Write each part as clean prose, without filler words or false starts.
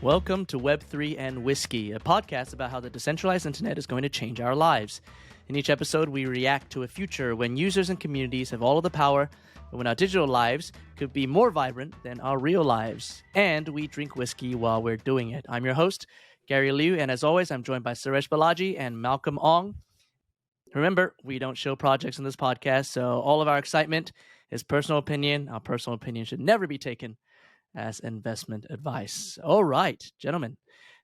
Welcome to Web3 Whiskey, a podcast about how the decentralized internet is going to change our lives. In each episode, we react to a future when users and communities have all of the power, and when our digital lives could be more vibrant than our real lives. And we drink whiskey while we're doing it. I'm your host, Gary Liu, and as always, I'm joined by Suresh Balaji and Malcolm Ong. Remember, we don't show projects in this podcast, so all of our excitement is personal opinion. Our personal opinion should never be taken as investment advice. All right, gentlemen,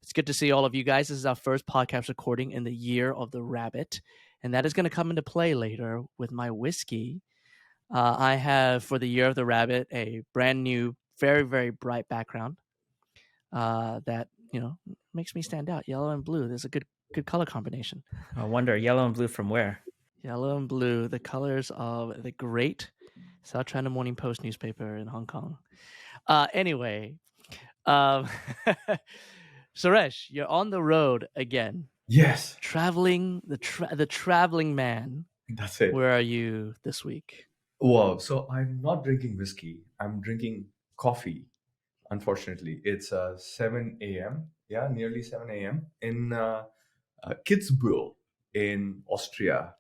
it's good to see all of you guys. This is our first podcast recording in the year of the rabbit, and that is going to come into play later with my whiskey. I have, for the year of the rabbit, a brand new, very, very bright background that, makes me stand out. Yellow and blue. There's a good color combination. I wonder, yellow and blue from where? Yellow and blue, the colors of the great South China Morning Post newspaper in Hong Kong. Anyway, Suresh, you're on the road again. Yes. Traveling, the traveling man. That's it. Where are you this week? Wow. So I'm not drinking whiskey. I'm drinking coffee. Unfortunately, it's 7 a.m. Yeah, nearly 7 a.m. in Kitzbühel in Austria.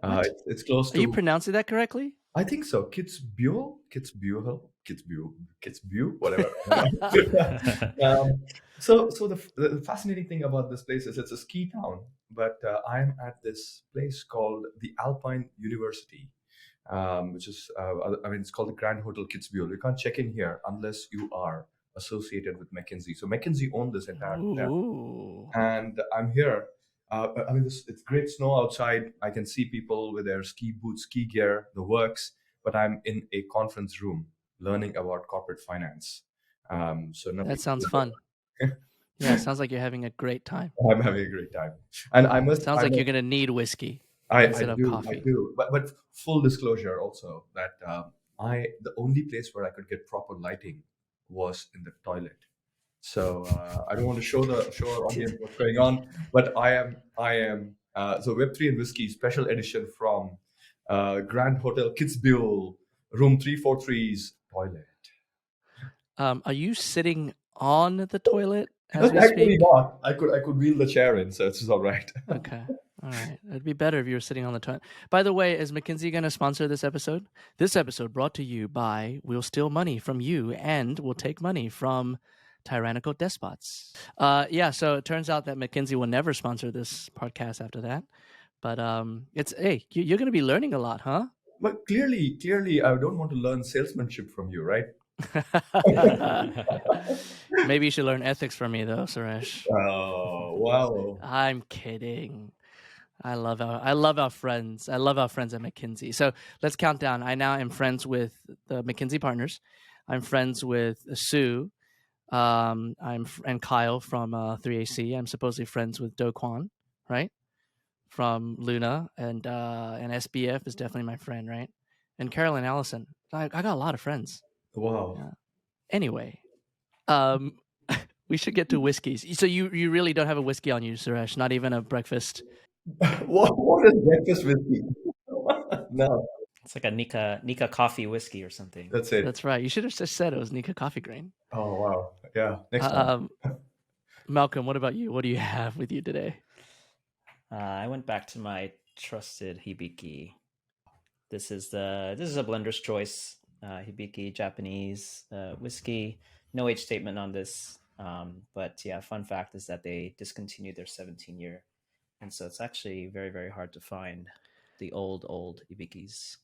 It's close to... Are you pronouncing that correctly? I think so. Kitzbühel, whatever. So the fascinating thing about this place is it's a ski town, but I'm at this place called the Alpine University, which is, it's called the Grand Hotel Kitzbühel. You can't check in here unless you are associated with McKinsey. So McKinsey owned this entire hotel. And I'm here. It's great snow outside. I can see people with their ski boots, ski gear, the works, but I'm in a conference room learning about corporate finance. That sounds fun. Yeah, it sounds like you're having a great time. I'm having a great time. And Sounds like you're going to need whiskey instead of coffee. I do. But full disclosure also that the only place where I could get proper lighting was in the toilet. So I don't want to show our audience what's going on, but I am. So Web3 Whiskey special edition from Grand Hotel Kitzbühel, room 343's toilet. Are you sitting on the toilet as we speak? Not. I could wheel the chair in, so it's all right. Okay. All right. It'd be better if you were sitting on the toilet. By the way, is McKinsey going to sponsor this episode? This episode brought to you by We'll Steal Money from You and We'll Take Money from Tyrannical Despots. So it turns out that McKinsey will never sponsor this podcast after that. But you're going to be learning a lot, huh? But clearly, I don't want to learn salesmanship from you, right? Maybe you should learn ethics from me, though, Suresh. Oh, wow! I'm kidding. I love our friends. I love our friends at McKinsey. So let's count down. I now am friends with the McKinsey partners. I'm friends with Sue. And Kyle from 3AC. I'm supposedly friends with Do Kwon, right? From Luna, and SBF is definitely my friend, right? And Carolyn Allison. I got a lot of friends. Wow. Yeah. Anyway, we should get to whiskeys. So you really don't have a whiskey on you, Suresh? Not even a breakfast? What is breakfast whiskey? No. It's like a Nika coffee whiskey or something. That's it. That's right. You should have just said it was Nika coffee grain. Oh, wow. Yeah. Next time. Malcolm, what about you? What do you have with you today? I went back to my trusted Hibiki. This is a blender's choice Hibiki Japanese whiskey. No age statement on this. But yeah, fun fact is that they discontinued their 17-year. And so it's actually very, very hard to find the old Hibikis.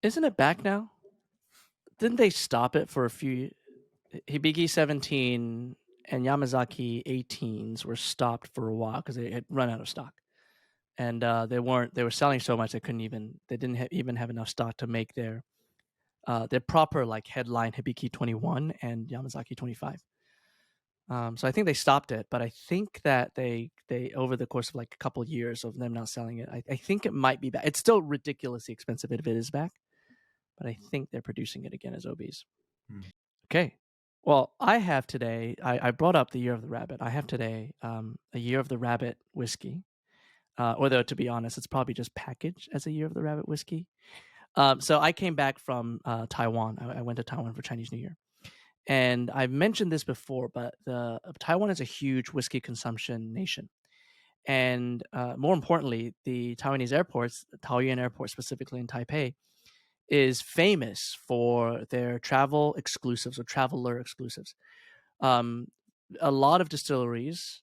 Isn't it back now? Didn't they stop it for a few? Hibiki 17 and Yamazaki 18s were stopped for a while because they had run out of stock, and they were selling so much they didn't even have enough stock to make their proper like headline Hibiki 21 and Yamazaki 25. So I think they stopped it, but I think that they over the course of like a couple of years of them not selling it, I think it might be back. It's still ridiculously expensive if it is back, but I think they're producing it again as OBs. Okay. Well, I have today, I brought up the Year of the Rabbit. I have today a Year of the Rabbit whiskey. Although, to be honest, it's probably just packaged as a Year of the Rabbit whiskey. So I came back from Taiwan. I went to Taiwan for Chinese New Year. And I've mentioned this before, but Taiwan is a huge whiskey consumption nation. And more importantly, the Taiwanese airports, Taoyuan Airport specifically in Taipei, is famous for their travel exclusives or traveler exclusives. A lot of distilleries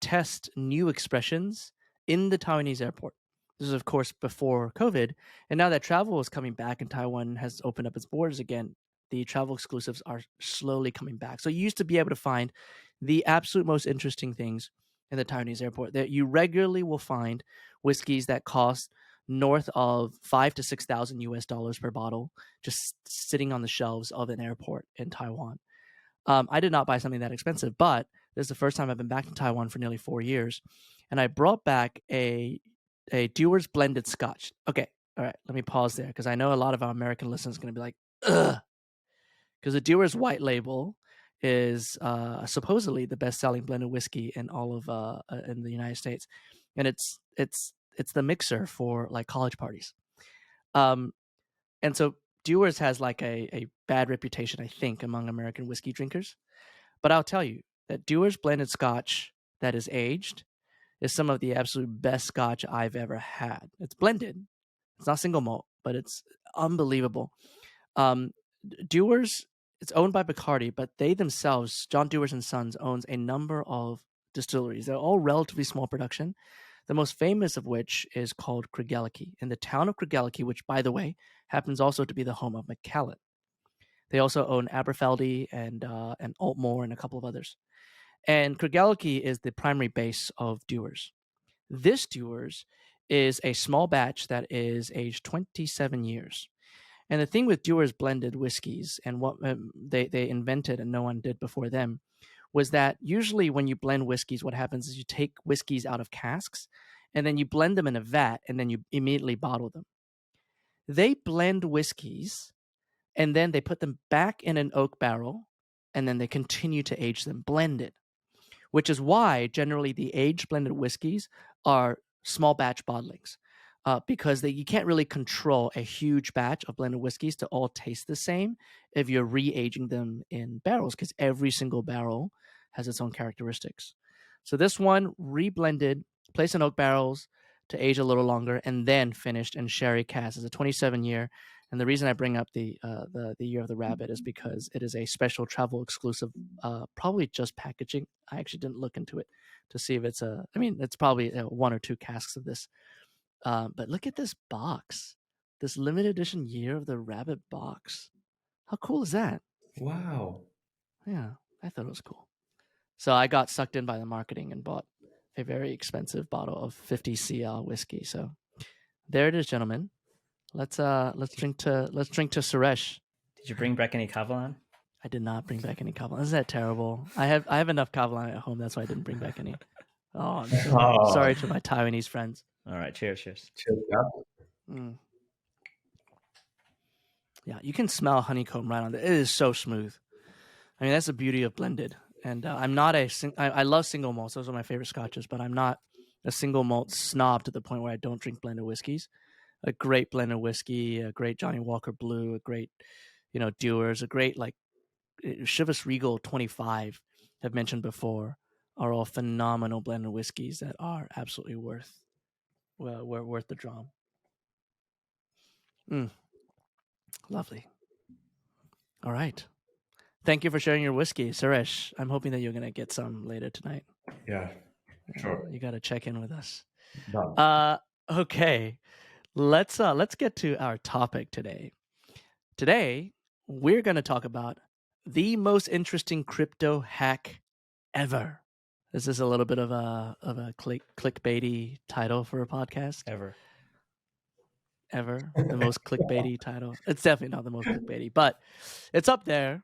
test new expressions in the Taiwanese airport. This is, of course, before COVID. And now that travel is coming back and Taiwan has opened up its borders again, the travel exclusives are slowly coming back. So you used to be able to find the absolute most interesting things in the Taiwanese airport. That you regularly will find whiskeys that cost north of $5,000 to $6,000 per bottle, just sitting on the shelves of an airport in Taiwan. I did not buy something that expensive, but this is the first time I've been back in Taiwan for nearly 4 years, and I brought back a Dewar's blended Scotch. Okay, all right, let me pause there because I know a lot of our American listeners are going to be like, ugh, because the Dewar's White Label is supposedly the best-selling blended whiskey in all of in the United States, and it's the mixer for like college parties. And so Dewar's has like a bad reputation, I think, among American whiskey drinkers. But I'll tell you that Dewar's blended Scotch that is aged is some of the absolute best Scotch I've ever had. It's blended. It's not single malt, but it's unbelievable. Dewar's, it's owned by Bacardi, but they themselves, John Dewar's and Sons, owns a number of distilleries. They're all relatively small production. The most famous of which is called Craigellachie, in the town of Craigellachie, which, by the way, happens also to be the home of Macallan. They also own Aberfeldy and Altmore and a couple of others. And Craigellachie is the primary base of Dewar's. This Dewar's is a small batch that is aged 27 years. And the thing with Dewar's blended whiskeys and what they invented and no one did before them was that usually when you blend whiskeys, what happens is you take whiskeys out of casks and then you blend them in a vat and then you immediately bottle them. They blend whiskeys and then they put them back in an oak barrel and then they continue to age them blended, which is why generally the aged blended whiskeys are small batch bottlings. Because you can't really control a huge batch of blended whiskeys to all taste the same if you're re-aging them in barrels, because every single barrel has its own characteristics. So this one re-blended, placed in oak barrels to age a little longer, and then finished in sherry casks. It's a 27-year. And the reason I bring up the Year of the Rabbit is because it is a special travel exclusive, probably just packaging. I actually didn't look into it to see if it's it's probably 1 or 2 casks of this. But look at this box, this limited edition Year of the Rabbit box. How cool is that? Wow. Yeah, I thought it was cool. So I got sucked in by the marketing and bought a very expensive bottle of 50 CL whiskey. So there it is, gentlemen. Let's drink to Suresh. Did you bring back any Kavalan? I did not bring back any Kavalan. Isn't that terrible? I have enough Kavalan at home. That's why I didn't bring back any. Oh, I'm sorry to my Taiwanese friends. All right, cheers. Cheers. Yeah, you can smell honeycomb right on there. It is so smooth. I mean, that's the beauty of blended. And I'm not I love single malts. Those are my favorite scotches, but I'm not a single malt snob to the point where I don't drink blended whiskeys. A great blended whiskey, a great Johnny Walker Blue, a great, Dewar's, a great like Chivas Regal 25 I've mentioned before are all phenomenal blended whiskeys that are absolutely worth the dram. Lovely. All right. Thank you for sharing your whiskey, Suresh. I'm hoping that you're going to get some later tonight. Yeah, sure. You got to check in with us. Done. Okay. Let's get to our topic today. Today, we're going to talk about the most interesting crypto hack ever. Is this a little bit of a clickbaity title for a podcast? Ever. The most clickbaity title. It's definitely not the most clickbaity, but it's up there.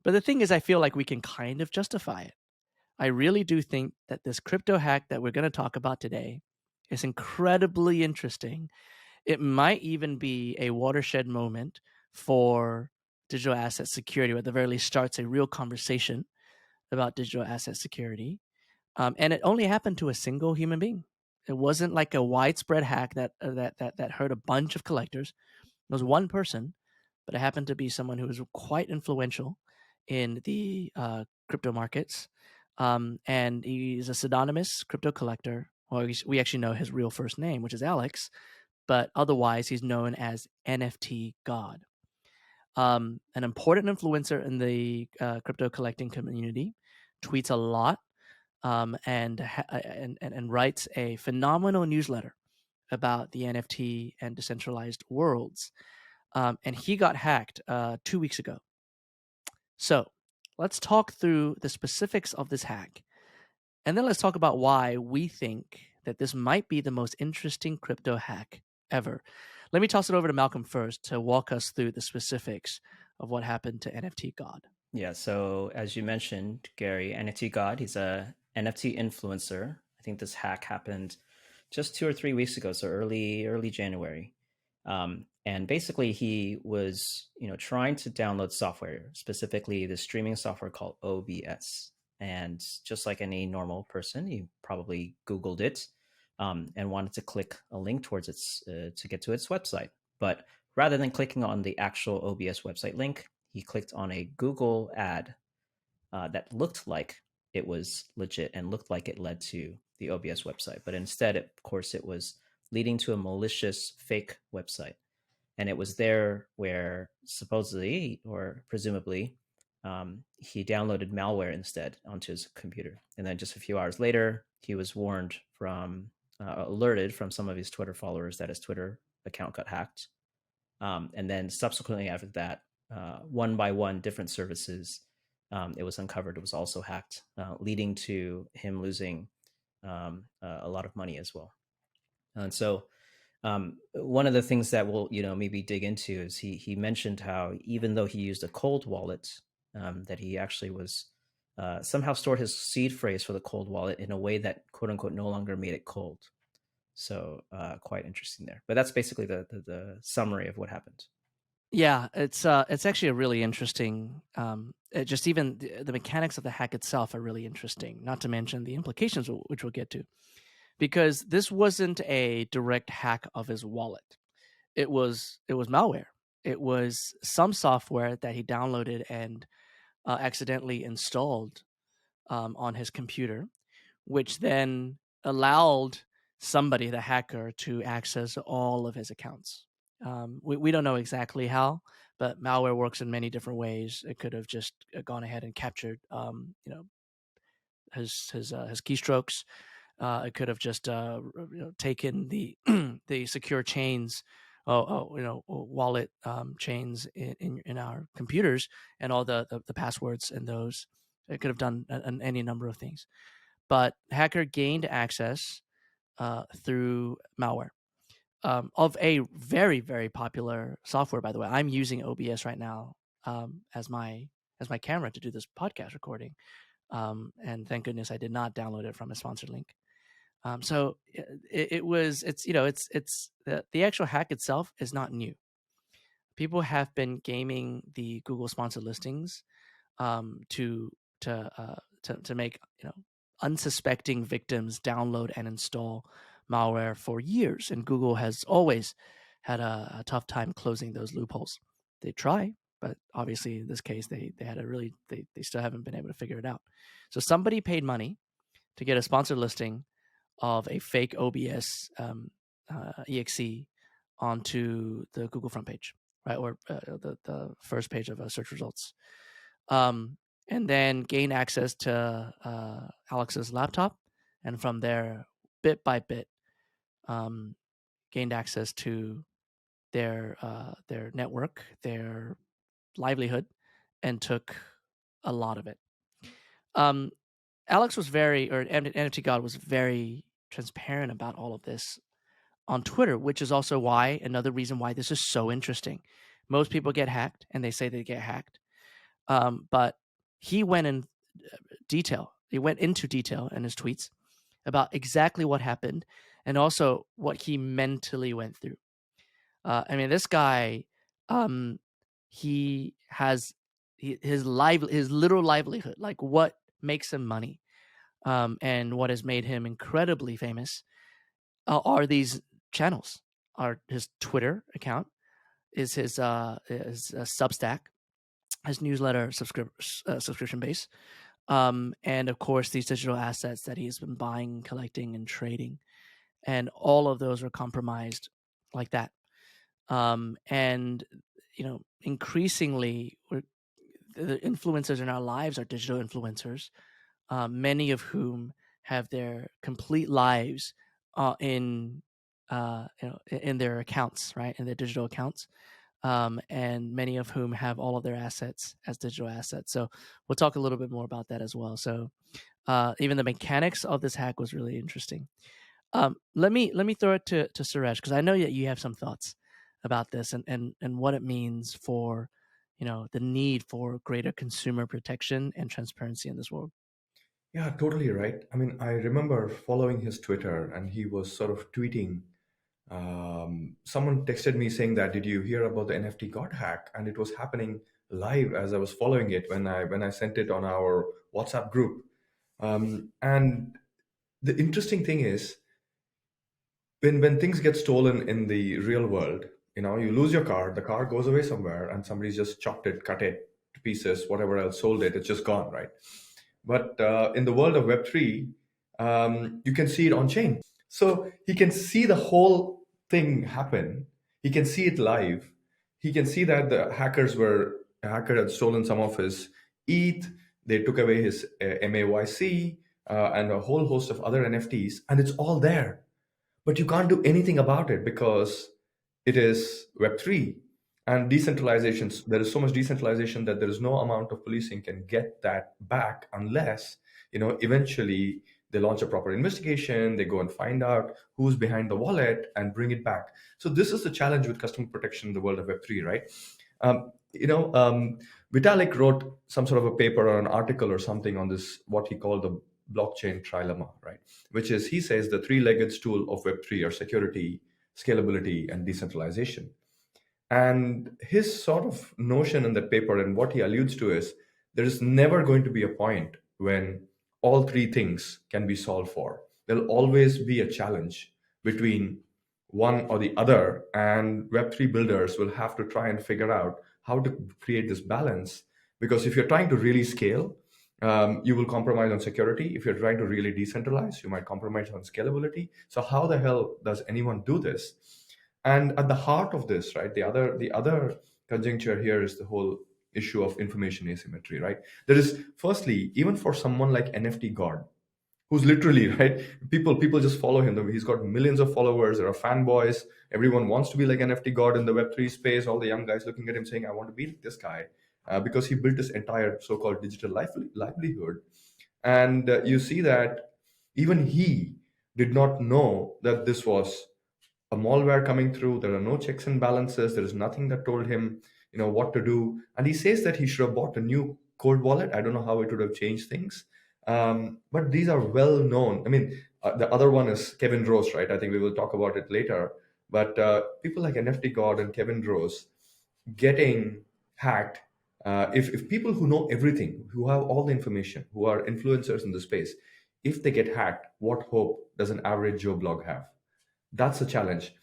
But the thing is, I feel like we can kind of justify it. I really do think that this crypto hack that we're going to talk about today is incredibly interesting. It might even be a watershed moment for digital asset security, or at the very least starts a real conversation about digital asset security. And it only happened to a single human being. It wasn't like a widespread hack that hurt a bunch of collectors. It was one person, but it happened to be someone who was quite influential in the crypto markets. And he's a pseudonymous crypto collector. Well, we actually know his real first name, which is Alex, but otherwise he's known as NFT God. An important influencer in the crypto collecting community, tweets a lot, and writes a phenomenal newsletter about the NFT and decentralized worlds. And he got hacked 2 weeks ago. So let's talk through the specifics of this hack. And then let's talk about why we think that this might be the most interesting crypto hack ever. Let me toss it over to Malcolm first to walk us through the specifics of what happened to NFT God. Yeah, so as you mentioned, Gary, NFT God, he's a NFT influencer. I think this hack happened just 2 or 3 weeks ago, so early January. And basically, he was trying to download software, specifically the streaming software called OBS. And just like any normal person, he probably Googled it and wanted to click a link towards it to get to its website. But rather than clicking on the actual OBS website link, he clicked on a Google ad that looked like it was legit and looked like it led to the OBS website. But instead, of course, it was leading to a malicious fake website. And it was there where supposedly or presumably he downloaded malware instead onto his computer. And then just a few hours later, he was alerted from some of his Twitter followers that his Twitter account got hacked. And then subsequently after that, one by one, different services, it was uncovered. It was also hacked, leading to him losing a lot of money as well. And so one of the things that we'll maybe dig into is he mentioned how even though he used a cold wallet, that he actually was somehow stored his seed phrase for the cold wallet in a way that quote unquote no longer made it cold. So quite interesting there. But that's basically the summary of what happened. Yeah, it's actually a really interesting. Just even the mechanics of the hack itself are really interesting. Not to mention the implications, which we'll get to, because this wasn't a direct hack of his wallet. It was malware. It was some software that he downloaded and accidentally installed on his computer, which then allowed somebody, the hacker, to access all of his accounts. We don't know exactly how, but malware works in many different ways. It could have just gone ahead and captured, his keystrokes. It could have just taken the the secure chains, wallet chains in our computers and all the passwords in those. It could have done any number of things, but hacker gained access through malware of a very, very popular software. By the way, I'm using OBS right now as my camera to do this podcast recording, and thank goodness I did not download it from a sponsored link. So it's the actual hack itself is not new. People have been gaming the Google sponsored listings to make unsuspecting victims download and install malware for years, and Google has always had a tough time closing those loopholes. They try, but obviously in this case they still haven't been able to figure it out. So somebody paid money to get a sponsored listing of a fake OBS exe onto the Google front page, right, or the first page of search results, and then gain access to Alex's laptop, and from there, bit by bit, gained access to their network, their livelihood, and took a lot of it. Alex was NFT God was very transparent about all of this on Twitter, which is also why another reason why this is so interesting. Most people get hacked, and they say they get hacked, but he went in detail. He went into detail in his tweets about exactly what happened and also what he mentally went through. I mean, this guy, he has his literal livelihood, like what makes him money, and what has made him incredibly famous, are these channels. Are his Twitter account, is his Substack, his newsletter subscription base, and of course these digital assets that he's been buying, collecting, and trading, and all of those are compromised like that. And increasingly, the influencers in our lives are digital influencers, many of whom have their complete lives in their accounts, right, in their digital accounts, and many of whom have all of their assets as digital assets. So we'll talk a little bit more about that as well. So even the mechanics of this hack was really interesting. Let me throw it to Suresh, because I know that you have some thoughts about this and what it means for the need for greater consumer protection and transparency in this world. Yeah, totally right. I mean, I remember following his Twitter, and he was sort of tweeting. Someone texted me saying that, "Did you hear about the NFT God hack?" And it was happening live as I was following it when I sent it on our WhatsApp group. And the interesting thing is, when things get stolen in the real world, you lose your car, the car goes away somewhere, and somebody's just chopped it, cut it to pieces, whatever else, sold it, it's just gone, right? But in the world of Web3, you can see it on chain. So he can see the whole thing happen. He can see it live. He can see that a hacker had stolen some of his ETH. They took away his MAYC and a whole host of other NFTs, and it's all there. But you can't do anything about it because it is Web3 and decentralization. There is so much decentralization that there is no amount of policing can get that back unless, eventually they launch a proper investigation, they go and find out who's behind the wallet and bring it back. So this is the challenge with customer protection in the world of Web3, right? Vitalik wrote some sort of a paper or an article or something on this, what he called the blockchain trilemma, right? Which is, he says, the three-legged stool of Web3 are security, scalability, and decentralization. And his sort of notion in that paper and what he alludes to is there is never going to be a point when all three things can be solved for. There'll always be a challenge between one or the other, and Web3 builders will have to try and figure out how to create this balance. Because if you're trying to really scale, you will compromise on security. If you're trying to really decentralize, you might compromise on scalability. So how the hell does anyone do this? And at the heart of this, right, the other conjuncture here is the whole issue of information asymmetry, right? There is, firstly, even for someone like NFT God, who's literally, right, people just follow him. He's got millions of followers. There are fanboys. Everyone wants to be like NFT God in the Web3 space. All the young guys looking at him saying, "I want to be like this guy," because he built this entire so-called digital livelihood. And you see that even he did not know that this was a malware coming through. There are no checks and balances. There is nothing that told him, what to do. And he says that he should have bought a new cold wallet. I don't know how it would have changed things. But these are well known. I mean, the other one is Kevin Rose, right? I think we will talk about it later. But people like NFT God and Kevin Rose getting hacked. If people who know everything, who have all the information, who are influencers in the space, if they get hacked, what hope does an average Joe blog have? That's a challenge.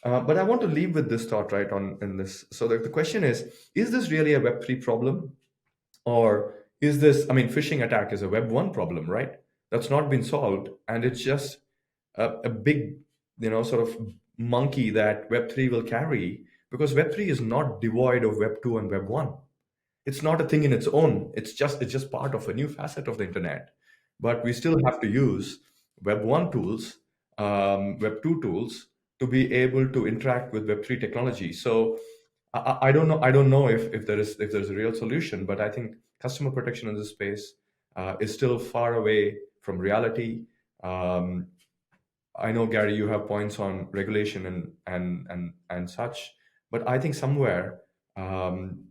But I want to leave with this thought, right, on in this. So the question is this really a Web3 problem? Or is this, I mean, phishing attack is a Web1 problem, right? That's not been solved. And it's just a big, sort of monkey that Web3 will carry, because Web3 is not devoid of Web2 and Web1. It's not a thing in its own. It's just part of a new facet of the internet. But we still have to use Web1 tools, Web2 tools to be able to interact with Web3 technology. So I don't know. I don't know if there's a real solution, but I think customer protection in this space is still far away from reality. Um, I know, Gary, you have points on regulation and such, but I think somewhere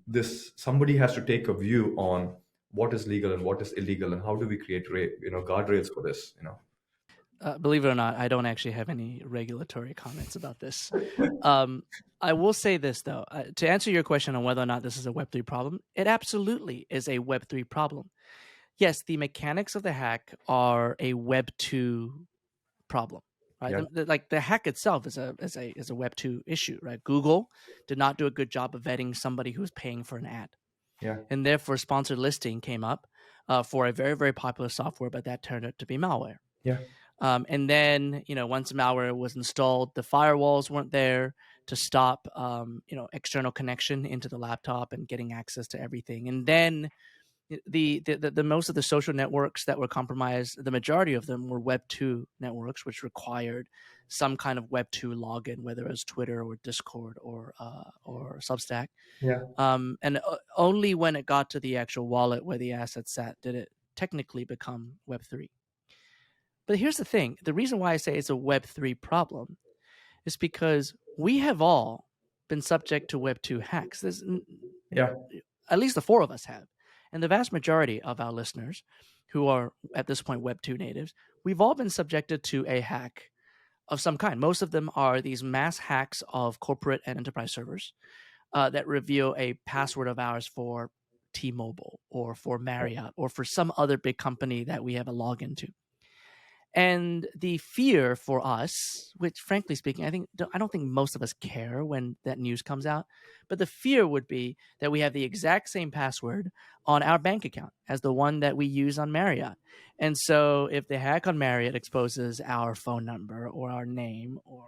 this somebody has to take a view on what is legal and what is illegal, and how do we create guardrails for this. Believe it or not, I don't actually have any regulatory comments about this. I will say this, though. To answer your question on whether or not this is a Web3 problem, it absolutely is a Web3 problem. Yes, the mechanics of the hack are a Web2 problem, right? Yeah. Like the hack itself is a Web2 issue, right? Google did not do a good job of vetting somebody who's paying for an ad. Yeah. And therefore, sponsored listing came up for a very, very popular software, but that turned out to be malware. Yeah. And then, once malware was installed, the firewalls weren't there to stop, external connection into the laptop and getting access to everything. And then the most of the social networks that were compromised, the majority of them were Web2 networks, which required some kind of Web2 login, whether it was Twitter or Discord or Substack. Yeah. And only when it got to the actual wallet where the asset sat did it technically become Web3. But here's the thing. The reason why I say it's a Web3 problem is because we have all been subject to Web2 hacks. Yeah. At least the four of us have. And the vast majority of our listeners who are at this point Web2 natives, we've all been subjected to a hack of some kind. Most of them are these mass hacks of corporate and enterprise servers that reveal a password of ours for T-Mobile or for Marriott or for some other big company that we have a login to. And the fear for us, which frankly speaking, I don't think most of us care when that news comes out, but the fear would be that we have the exact same password on our bank account as the one that we use on Marriott. And so if the hack on Marriott exposes our phone number or our name or,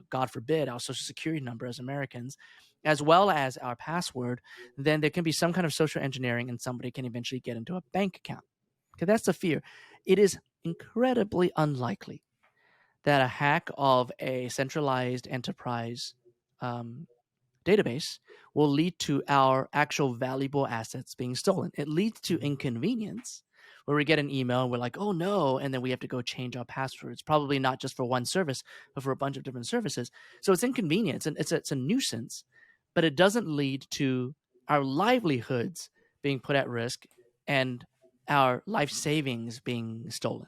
God forbid, our social security number as Americans, as well as our password, then there can be some kind of social engineering and somebody can eventually get into a bank account. Okay, that's the fear. It is incredibly unlikely that a hack of a centralized enterprise database will lead to our actual valuable assets being stolen. It leads to inconvenience where we get an email and we're like, oh no, and then we have to go change our passwords, probably not just for one service, but for a bunch of different services. So it's inconvenience and it's a nuisance, but it doesn't lead to our livelihoods being put at risk and our life savings being stolen.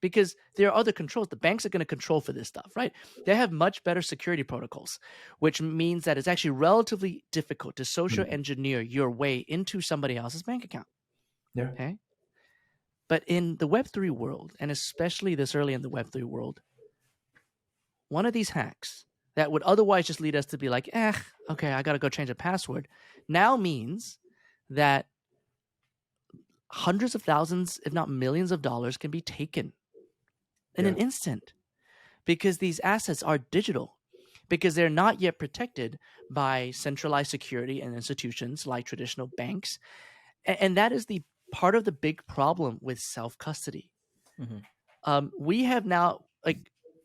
Because there are other controls. The banks are going to control for this stuff, right? They have much better security protocols, which means that it's actually relatively difficult to social engineer your way into somebody else's bank account. Yeah. Okay. But in the Web3 world, and especially this early in the Web3 world, one of these hacks that would otherwise just lead us to be like, okay, I got to go change a password, now means that hundreds of thousands, if not millions of dollars can be taken in an instant because these assets are digital, because they're not yet protected by centralized security and institutions like traditional banks. And that is the part of the big problem with self-custody. We have now,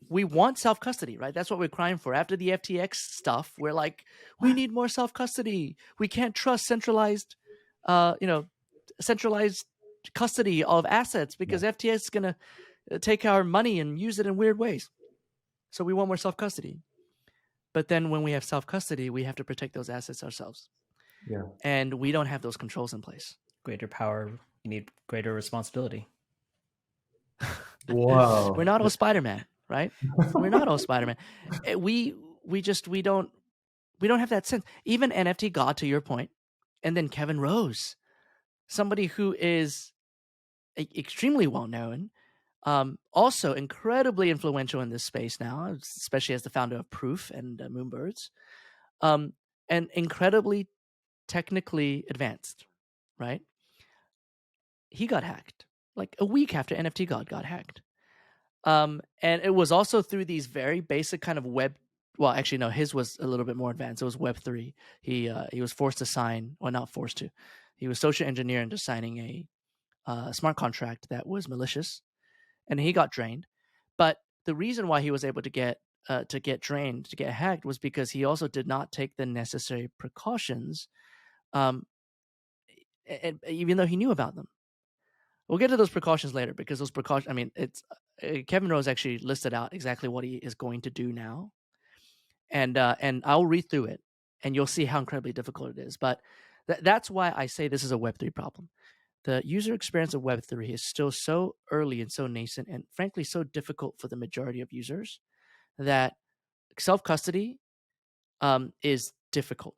we want self-custody, right? That's what we're crying for. After the FTX stuff, we're like, we need more self-custody. We can't trust centralized custody of assets because FTX is going to take our money and use it in weird ways. So we want more self-custody. But then when we have self-custody, we have to protect those assets ourselves. Yeah. And we don't have those controls in place. Greater power, you need greater responsibility. Wow. We're not all Spider-Man, right? We're not all Spider-Man. We don't have that sense. Even NFT God, to your point, and then Kevin Rose, somebody who is extremely well known, also incredibly influential in this space now, especially as the founder of Proof and Moonbirds, and incredibly technically advanced, right? He got hacked like a week after NFT God got hacked. And it was also through these very basic kind of web. Well, actually, no, his was a little bit more advanced. It was Web3. He was forced to sign, or not forced to. He was social engineer into signing a smart contract that was malicious, and he got drained. But the reason why he was able to get drained, to get hacked, was because he also did not take the necessary precautions, even though he knew about them. We'll get to those precautions later because those precautions, I mean, it's Kevin Rose actually listed out exactly what he is going to do now. And I'll read through it and you'll see how incredibly difficult it is. But that's why I say this is a Web3 problem. The user experience of Web3 is still so early and so nascent and frankly so difficult for the majority of users that self-custody is difficult.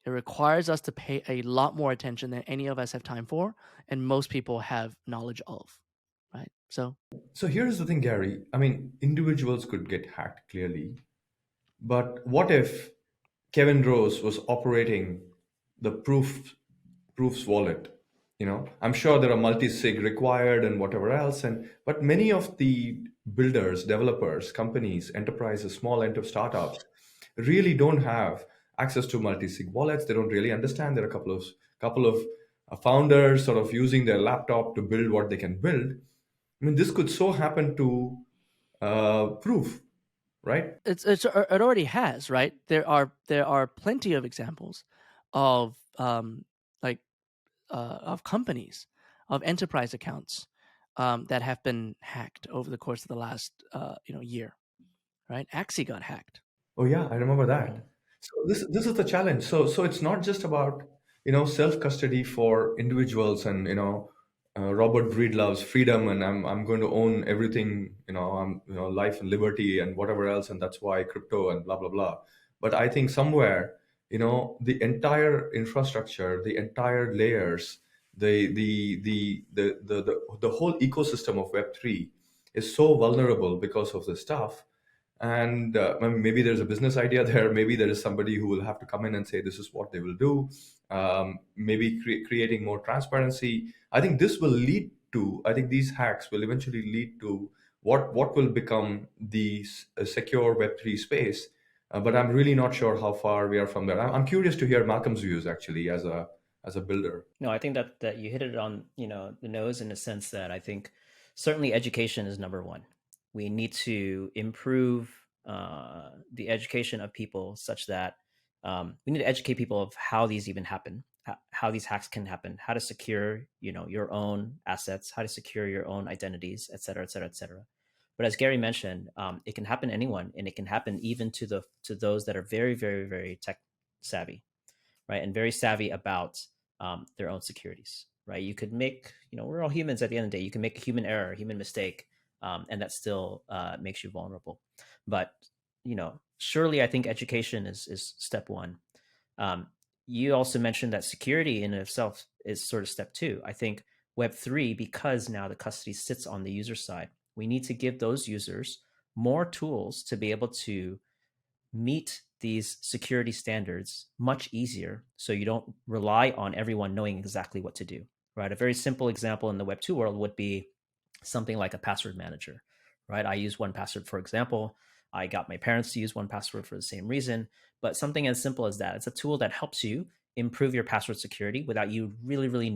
It requires us to pay a lot more attention than any of us have time for, and most people have knowledge of, right? So here's the thing, Gary. I mean, individuals could get hacked clearly, but what if Kevin Rose was operating the proofs wallet. I'm sure there are multi-sig required and whatever else, but many of the builders, developers, companies, enterprises, startups really don't have access to multi-sig wallets. They don't really understand. There are a couple of founders sort of using their laptop to build what they can build. I mean, this could so happen to proof, right? It already has, right? There are plenty of examples of like of companies, of enterprise accounts that have been hacked over the course of the last year, right? Axie got hacked. Oh yeah, I remember that. So this is the challenge. So it's not just about self custody for individuals, and Robert Breedlove's freedom, and I'm going to own everything. I'm life and liberty and whatever else, and that's why crypto and blah blah blah. But I think somewhere the entire infrastructure, the entire layers, the whole ecosystem of Web3 is so vulnerable because of this stuff. And maybe there's a business idea there. Maybe there is somebody who will have to come in and say this is what they will do. Maybe creating more transparency. I think this will lead to. I think these hacks will eventually lead to what will become the secure Web3 space. But I'm really not sure how far we are from there. I'm curious to hear Malcolm's views actually as a builder. No, I think that you hit it on the nose, in a sense that I think certainly education is number one. We need to improve the education of people, such that we need to educate people of how these even happen, how these hacks can happen, how to secure your own assets, how to secure your own identities, et cetera, et cetera, et cetera. But as Gary mentioned, it can happen to anyone, and it can happen even to those that are very, very, very tech savvy, right, and very savvy about their own securities, right? You could make, we're all humans at the end of the day. You can make a human error, a human mistake, and that still makes you vulnerable. But surely I think education is step one. You also mentioned that security in itself is sort of step two. I think Web3, because now the custody sits on the user side, we need to give those users more tools to be able to meet these security standards much easier, so you don't rely on everyone knowing exactly what to do, right? A very simple example in the Web2 world would be something like a password manager, right? I use 1Password, for example. I got my parents to use 1Password for the same reason, but something as simple as that. It's a tool that helps you improve your password security without you really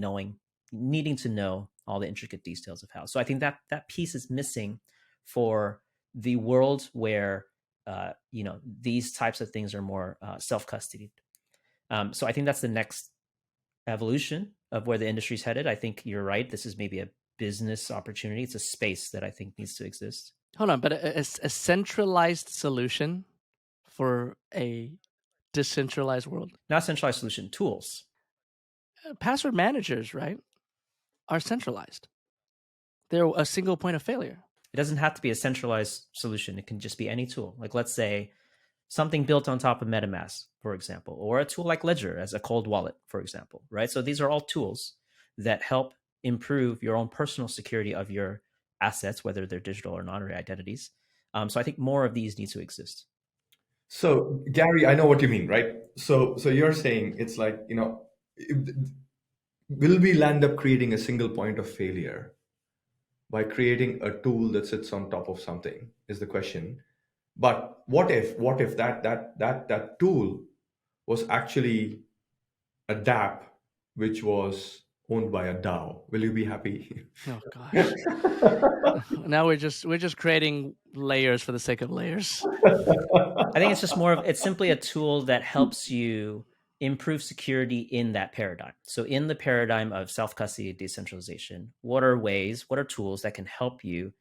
needing to know all the intricate details of how. So I think that piece is missing for the world where these types of things are more self-custodied. So I think that's the next evolution of where the industry's headed. I think you're right. This is maybe a business opportunity. It's a space that I think needs to exist. Hold on, but a centralized solution for a decentralized world? Not centralized solution, tools. Password managers, right, are centralized. They're a single point of failure. It doesn't have to be a centralized solution. It can just be any tool. Like, let's say something built on top of MetaMask, for example, or a tool like Ledger as a cold wallet, for example, right? So these are all tools that help improve your own personal security of your assets, whether they're digital or not, or identities. So I think more of these need to exist. So Gary, I know what you mean, right? So you're saying it's like, will we land up creating a single point of failure by creating a tool that sits on top of something, is the question. But what if that tool was actually a dApp which was owned by a DAO? Will you be happy? Oh gosh. Now we're just creating layers for the sake of layers. I think it's just it's simply a tool that helps you improve security in that paradigm. So in the paradigm of self-custody decentralization, what are tools that can help you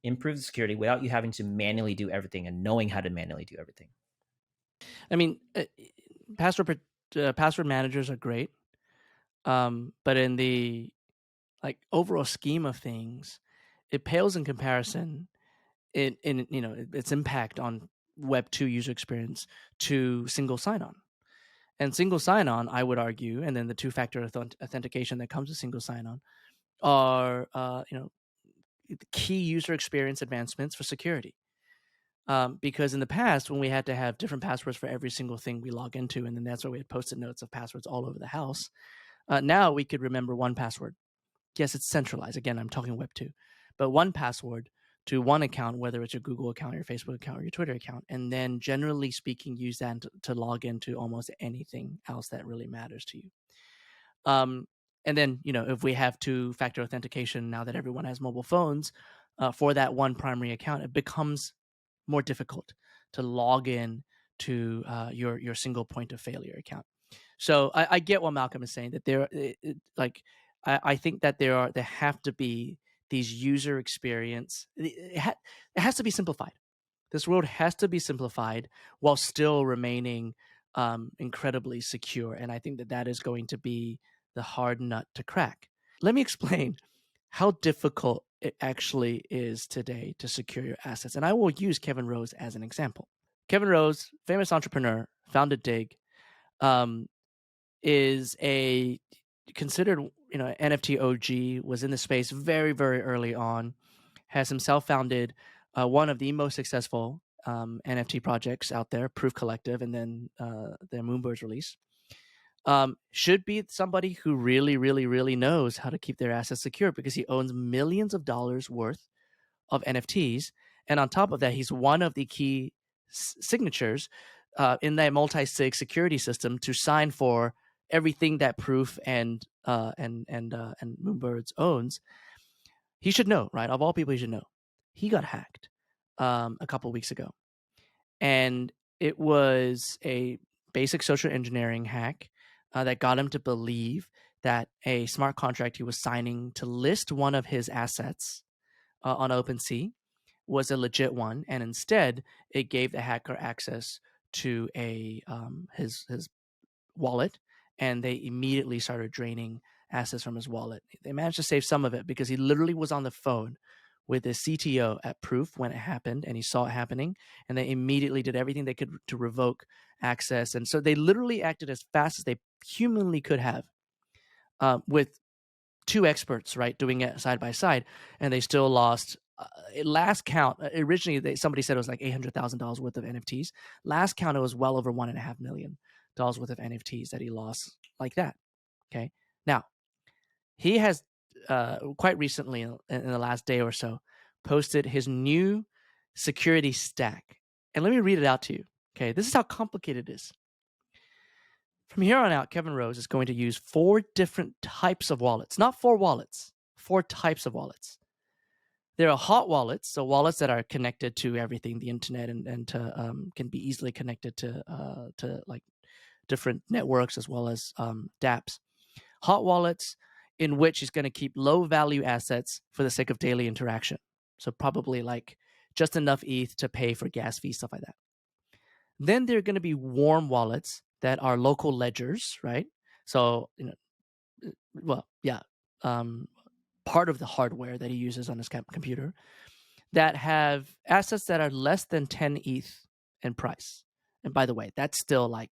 improve the security without you having to manually do everything and knowing how to manually do everything? I mean, password managers are great, but in the overall scheme of things, it pales in comparison in its impact on Web 2 user experience to single sign-on. And single sign-on, I would argue, and then the two-factor authentication that comes with single sign-on are key user experience advancements for security. Because in the past, when we had to have different passwords for every single thing we log into, and then that's why we had post-it notes of passwords all over the house. Now we could remember one password. Yes, it's centralized. Again, I'm talking Web 2, but one password to one account, whether it's your Google account, your Facebook account, or your Twitter account, and then generally speaking, use that to log into almost anything else that really matters to you. And then, if we have two-factor authentication now that everyone has mobile phones, for that one primary account, it becomes more difficult to log in to your single point of failure account. So I get what Malcolm is saying, that I think that there have to be these user experience. It has to be simplified. This world has to be simplified while still remaining incredibly secure. And I think that is going to be the hard nut to crack. Let me explain how difficult it actually is today to secure your assets. And I will use Kevin Rose as an example. Kevin Rose, famous entrepreneur, founded Dig, is a considered NFT OG, was in the space very, very early on, has himself founded one of the most successful NFT projects out there, Proof Collective, and then the Moonbirds release. Should be somebody who really, really, really knows how to keep their assets secure, because he owns millions of dollars worth of NFTs. And on top of that, he's one of the key signatures in that multi-sig security system to sign for everything that Proof and Moonbirds owns. He should know, right? Of all people, he should know. He got hacked a couple weeks ago, and it was a basic social engineering hack that got him to believe that a smart contract he was signing to list one of his assets on OpenSea was a legit one, and instead it gave the hacker access to his wallet, and they immediately started draining assets from his wallet. They managed to save some of it because he literally was on the phone with the CTO at Proof when it happened, and he saw it happening, and they immediately did everything they could to revoke access. And so they literally acted as fast as they humanly could have, with two experts, right, doing it side by side, and they still lost. Last count, originally somebody said it was like $800,000 worth of NFTs. Last count, it was well over $1.5 million worth of NFTs that he lost like that. Okay, now he has quite recently, in the last day or so, posted his new security stack, and let me read it out to you. Okay, this is how complicated it is. From here on out, Kevin Rose is going to use 4 different types of wallets, not 4 wallets, 4 types of wallets. There are hot wallets, so wallets that are connected to everything, the internet, and to can be easily connected to like different networks as well as dApps. Hot wallets in which he's going to keep low value assets for the sake of daily interaction. So probably like just enough ETH to pay for gas fees, stuff like that. Then there are going to be warm wallets that are local ledgers, right? So, part of the hardware that he uses on his computer that have assets that are less than 10 ETH in price. And by the way, that's still like,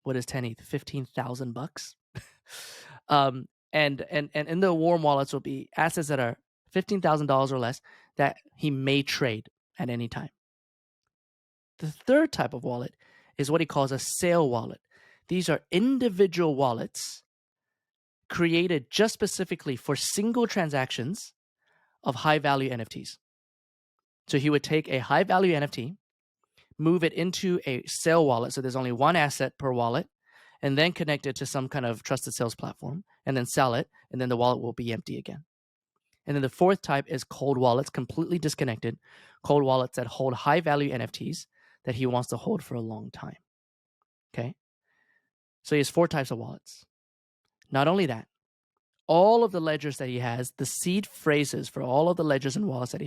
what is 10 ETH? $15,000. And in the warm wallets will be assets that are $15,000 or less that he may trade at any time. The third type of wallet is what he calls a sale wallet. These are individual wallets created just specifically for single transactions of high-value NFTs. So he would take a high-value NFT, move it into a sale wallet, so there's only one asset per wallet, and then connect it to some kind of trusted sales platform, and then sell it, and then the wallet will be empty again. And then the fourth type is cold wallets, completely disconnected, cold wallets that hold high-value NFTs that he wants to hold for a long time. Okay? So he has 4 types of wallets. Not only that, all of the ledgers that he has, the seed phrases for all of the ledgers and wallets that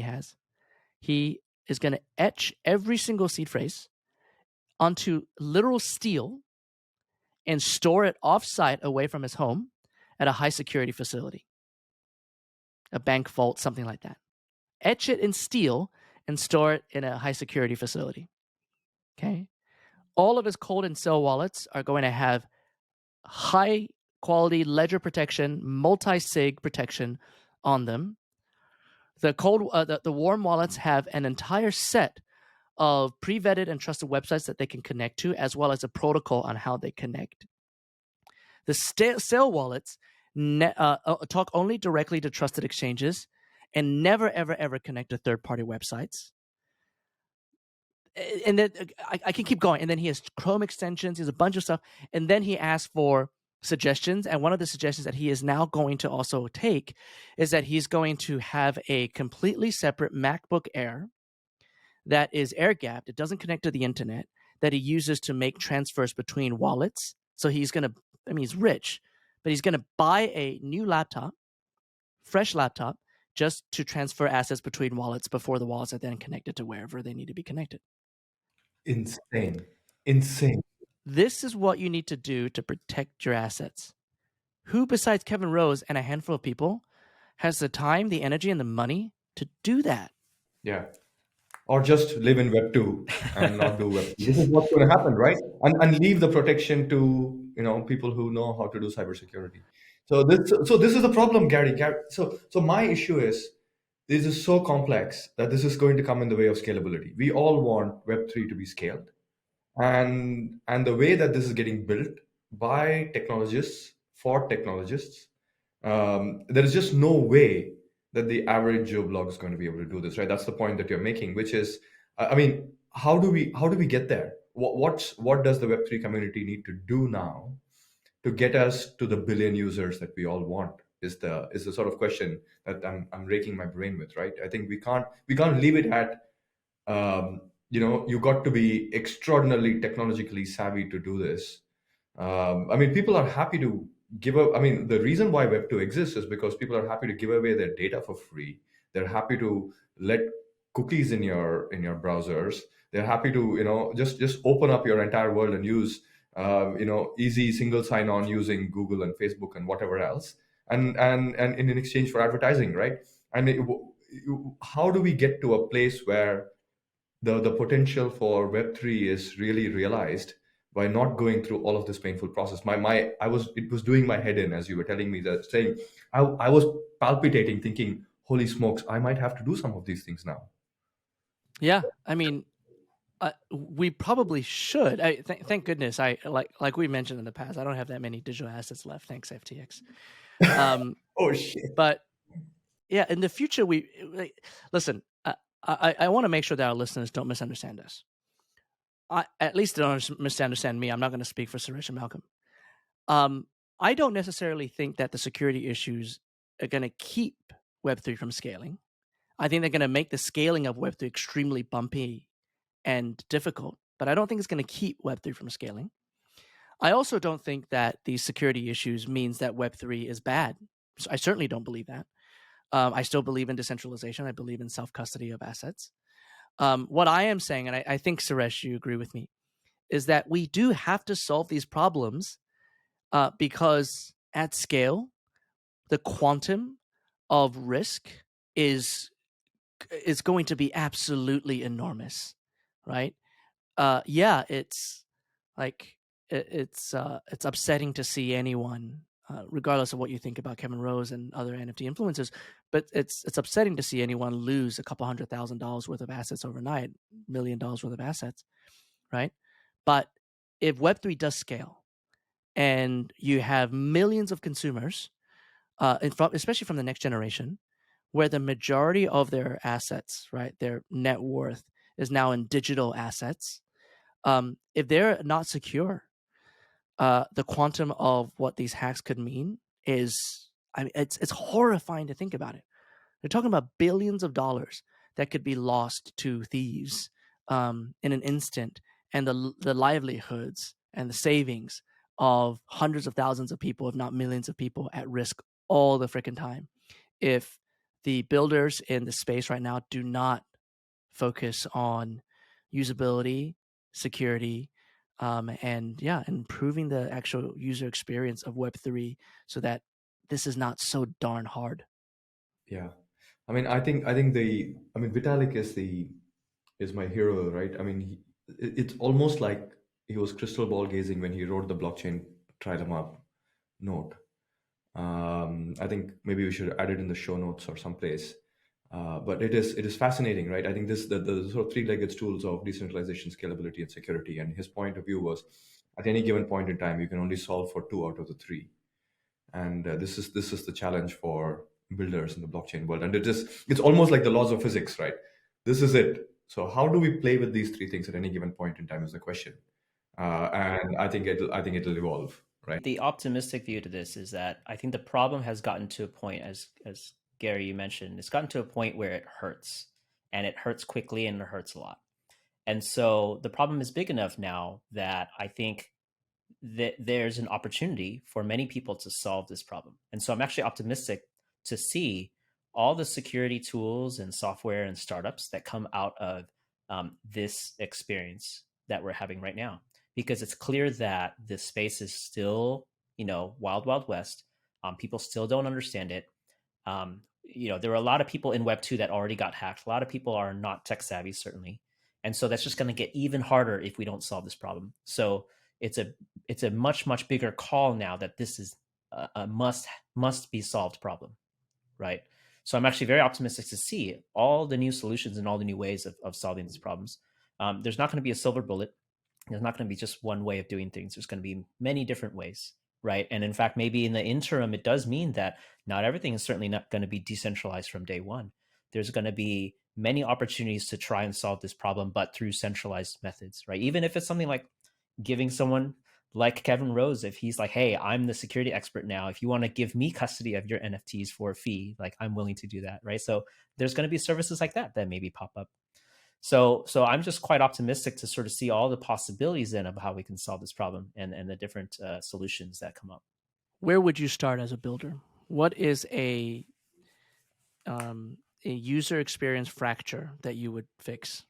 he is going to etch every single seed phrase onto literal steel and store it off-site away from his home at a high security facility, a bank vault, something like that. Etch it in steel and store it in a high security facility. Okay? All of his cold and sell wallets are going to have high quality ledger protection, multi-sig protection on them. The warm wallets have an entire set of pre-vetted and trusted websites that they can connect to, as well as a protocol on how they connect. The sale wallets talk only directly to trusted exchanges and never, ever, ever connect to third-party websites. And then I can keep going. And then he has Chrome extensions. He has a bunch of stuff. And then he asks for suggestions. And one of the suggestions that he is now going to also take is that he's going to have a completely separate MacBook Air that is air-gapped. It doesn't connect to the internet, that he uses to make transfers between wallets. So he's going to, I mean, he's rich, but he's going to buy a new laptop, fresh laptop, just to transfer assets between wallets before the wallets are then connected to wherever they need to be connected. Insane. This is what you need to do to protect your assets. Who besides Kevin Rose and a handful of people has the time, the energy, and the money to do that? Yeah. Or just live in Web 2 and not do Web 3. This is what's going to happen, right? And leave the protection to people who know how to do cybersecurity. So this is the problem, Gary. So my issue is this is so complex that this is going to come in the way of scalability. We all want Web 3 to be scaled. And the way that this is getting built by technologists for technologists, there is just no way that the average Joe blog is going to be able to do this, right? That's the point that you're making, which is, I mean, how do we get there? What does the Web3 community need to do now to get us to the billion users that we all want? Is the sort of question that I'm raking my brain with, right? I think we can't leave it at you got to be extraordinarily technologically savvy to do this. I mean, people are happy to give up. I mean, the reason why Web 2 exists is because people are happy to give away their data for free. They're happy to let cookies in your browsers. They're happy to just open up your entire world and use easy single sign-on using Google and Facebook and whatever else, and in exchange for advertising, right? And how do we get to a place where the potential for Web3 is really realized by not going through all of this painful process? It was doing my head in as you were telling me that, saying I was palpitating, thinking, holy smokes, I might have to do some of these things now. Yeah, I mean, we probably should. Thank goodness. I like we mentioned in the past, I don't have that many digital assets left. Thanks, FTX. Oh shit! But yeah, in the future, listen. I want to make sure that our listeners don't misunderstand us. At least they don't misunderstand me. I'm not going to speak for Suresh and Malcolm. I don't necessarily think that the security issues are going to keep Web3 from scaling. I think they're going to make the scaling of Web3 extremely bumpy and difficult, but I don't think it's going to keep Web3 from scaling. I also don't think that these security issues means that Web3 is bad. So I certainly don't believe that. I still believe in decentralization. I believe in self-custody of assets. What I am saying, and I think, Suresh, you agree with me, is that we do have to solve these problems because at scale, the quantum of risk is going to be absolutely enormous, right? Yeah, it's like it's upsetting to see anyone, regardless of what you think about Kevin Rose and other NFT influencers, but it's upsetting to see anyone lose a couple $100,000 worth of assets overnight, $1 million worth of assets, right? But if Web3 does scale, and you have millions of consumers, especially from the next generation, where the majority of their assets, right, their net worth is now in digital assets. If they're not secure, the quantum of what these hacks could mean is, I mean, it's horrifying to think about it. They're talking about billions of dollars that could be lost to thieves in an instant, and the livelihoods and the savings of hundreds of thousands of people, if not millions of people, at risk all the freaking time. If the builders in the space right now do not focus on usability, security, and improving the actual user experience of Web3 so that this is not so darn hard. Yeah, I mean, I think Vitalik is my hero, right? I mean, it's almost like he was crystal ball gazing when he wrote the blockchain try them up note. I think maybe we should add it in the show notes or someplace. But it is fascinating, right? I think the sort of three-legged stools of decentralization, scalability, and security. And his point of view was, at any given point in time, you can only solve for two out of the three. And this is the challenge for builders in the blockchain world. And it's almost like the laws of physics, right? This is it. So how do we play with these three things at any given point in time is the question. And I think it'll evolve, right? The optimistic view to this is that I think the problem has gotten to a point, as Gary, you mentioned, it's gotten to a point where it hurts, and it hurts quickly, and it hurts a lot. And so the problem is big enough now that I think that there's an opportunity for many people to solve this problem. And so I'm actually optimistic to see all the security tools and software and startups that come out of this experience that we're having right now, because it's clear that this space is still, wild, wild west. People still don't understand it. There are a lot of people in Web2 that already got hacked. A lot of people are not tech savvy, certainly. And so that's just going to get even harder if we don't solve this problem. So it's a much, much bigger call now that this is a must be solved problem, right? So I'm actually very optimistic to see all the new solutions and all the new ways of solving these problems. There's not going to be a silver bullet. There's not going to be just one way of doing things. There's going to be many different ways, right? And in fact, maybe in the interim, it does mean that not everything is certainly not going to be decentralized from day one. There's going to be many opportunities to try and solve this problem, but through centralized methods, right? Even if it's something like giving someone like Kevin Rose, if he's like, hey, I'm the security expert now, if you want to give me custody of your NFTs for a fee, like I'm willing to do that, right? So there's going to be services like that maybe pop up. So I'm just quite optimistic to sort of see all the possibilities then of how we can solve this problem and the different solutions that come up. Where would you start as a builder? What is a user experience fracture that you would fix?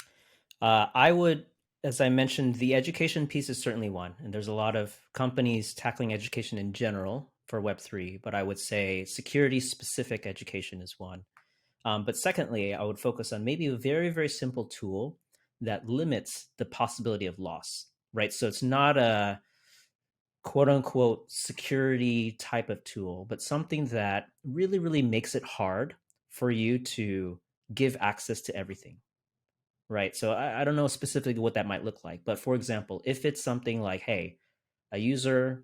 I would, as I mentioned, the education piece is certainly one. And there's a lot of companies tackling education in general for Web3, but I would say security specific education is one. But secondly, I would focus on maybe a very, very simple tool that limits the possibility of loss, right? So it's not a quote unquote security type of tool, but something that really, really makes it hard for you to give access to everything, right? So I don't know specifically what that might look like. But for example, if it's something like, hey, a user,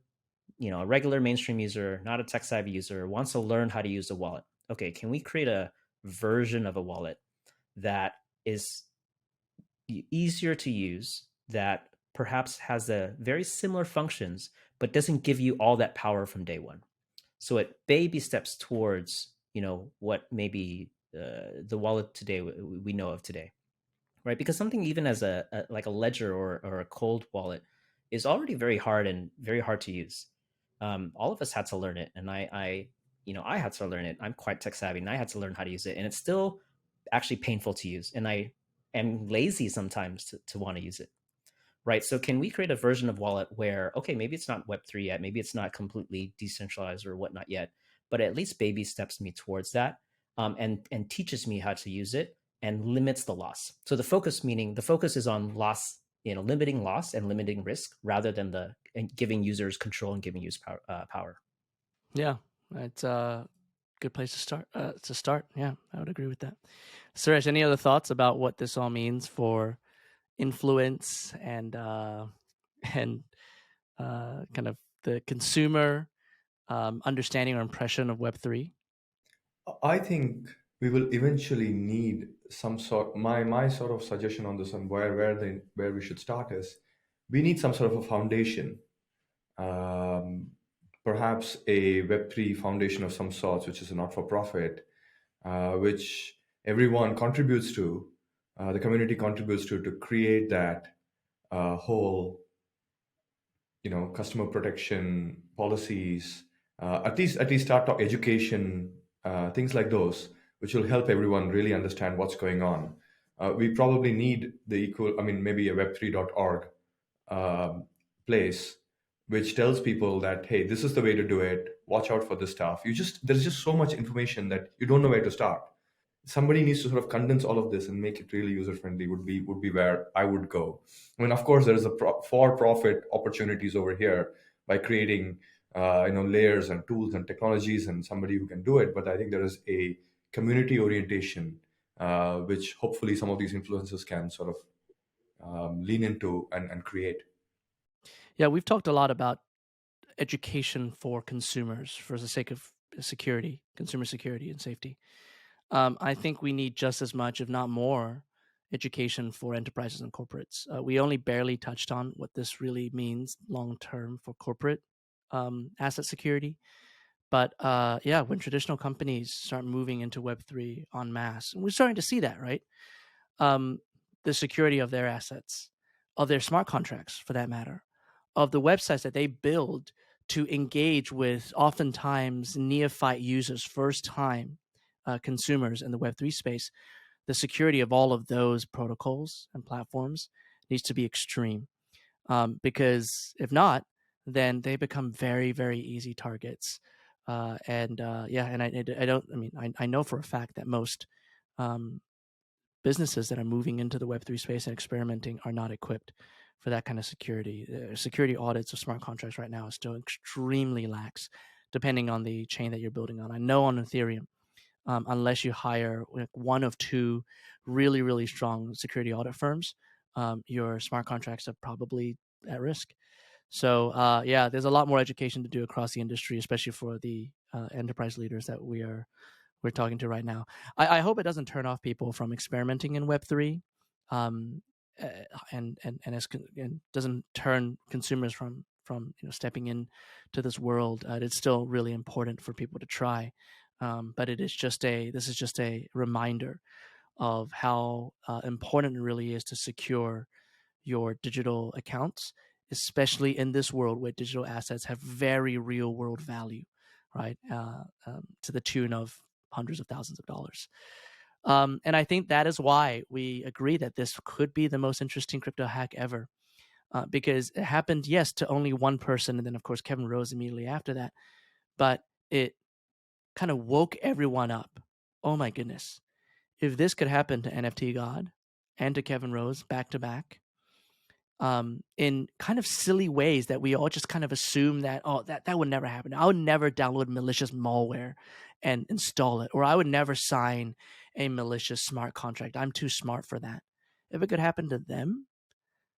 a regular mainstream user, not a tech savvy user, wants to learn how to use a wallet. Okay, can we create a version of a wallet that is easier to use, that perhaps has a very similar functions, but doesn't give you all that power from day one? So it baby steps towards, what maybe the wallet today we know of today, right? Because something even as like a ledger or a cold wallet is already very hard and very hard to use. All of us had to learn it, and I had to learn it. I'm quite tech savvy, and I had to learn how to use it, and it's still actually painful to use. And I am lazy sometimes to want to use it, right? So can we create a version of wallet where, okay, maybe it's not Web3 yet, maybe it's not completely decentralized or whatnot yet, but at least baby steps me towards that, and teaches me how to use it and limits the loss. So the focus is on loss, limiting loss and limiting risk rather than giving users control and giving users power. Yeah, it's a good place to start. Yeah, I would agree with that. Suresh, any other thoughts about what this all means for influence and kind of the consumer understanding or impression of Web3? I think we will eventually need some sort. My sort of suggestion on this and where we should start is, we need some sort of a foundation, um, perhaps a Web3 foundation of some sorts, which is a not-for-profit, which everyone contributes to, the community contributes to create that whole, customer protection policies, at least start talk education, things like those, which will help everyone really understand what's going on. We probably need maybe a web3.org place which tells people that, hey, this is the way to do it. Watch out for this stuff. There's just so much information that you don't know where to start. Somebody needs to sort of condense all of this and make it really user friendly. Would be where I would go. I mean, of course, there is for profit opportunities over here by creating layers and tools and technologies and somebody who can do it. But I think there is a community orientation, which hopefully some of these influencers can sort of lean into and create. Yeah, we've talked a lot about education for consumers for the sake of security, consumer security and safety. I think we need just as much, if not more, education for enterprises and corporates. We only barely touched on what this really means long term for corporate asset security. But yeah, when traditional companies start moving into Web3 en masse, and we're starting to see that, right? The security of their assets, of their smart contracts for that matter, of the websites that they build to engage with oftentimes neophyte users, first time consumers in the Web3 space, the security of all of those protocols and platforms needs to be extreme. Because if not, then they become very, very easy targets. Yeah, and I know for a fact that most businesses that are moving into the Web3 space and experimenting are not equipped for that kind of security. Security audits of smart contracts right now is still extremely lax, depending on the chain that you're building on. I know on Ethereum, unless you hire one of two really, really strong security audit firms, your smart contracts are probably at risk. So yeah, there's a lot more education to do across the industry, especially for the enterprise leaders that we're talking to right now. I hope it doesn't turn off people from experimenting in Web3, and doesn't turn consumers from stepping in to this world. It's still really important for people to try, but this is just a reminder of how important it really is to secure your digital accounts, especially in this world where digital assets have very real world value, right? To the tune of hundreds of thousands of dollars. And I think that is why we agree that this could be the most interesting crypto hack ever, because it happened, yes, to only one person, and then of course Kevin Rose immediately after that, but it kind of woke everyone up. Oh my goodness, if this could happen to NFT God and to Kevin Rose back to back, in kind of silly ways that we all just kind of assume that, oh, that would never happen. I would never download malicious malware and install it, or I would never sign a malicious smart contract. I'm too smart for that. If it could happen to them,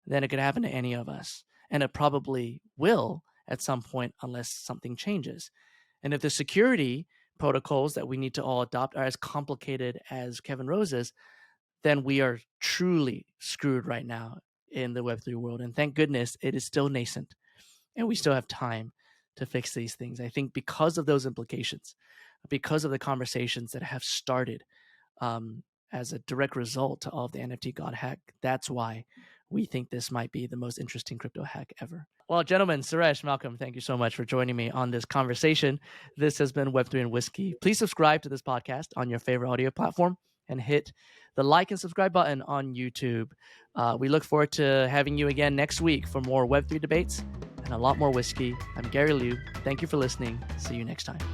then it could happen to any of us. And it probably will at some point unless something changes. And if the security protocols that we need to all adopt are as complicated as Kevin Rose's, then we are truly screwed right now in the Web3 world. And thank goodness it is still nascent and we still have time to fix these things. I think because of those implications, because of the conversations that have started as a direct result of the NFT God hack, that's why we think this might be the most interesting crypto hack ever. Well, gentlemen, Suresh, Malcolm, thank you so much for joining me on this conversation. This has been Web3 and Whiskey. Please subscribe to this podcast on your favorite audio platform and hit the like and subscribe button on YouTube. We look forward to having you again next week for more Web3 debates and a lot more whiskey. I'm Gary Liu. Thank you for listening. See you next time.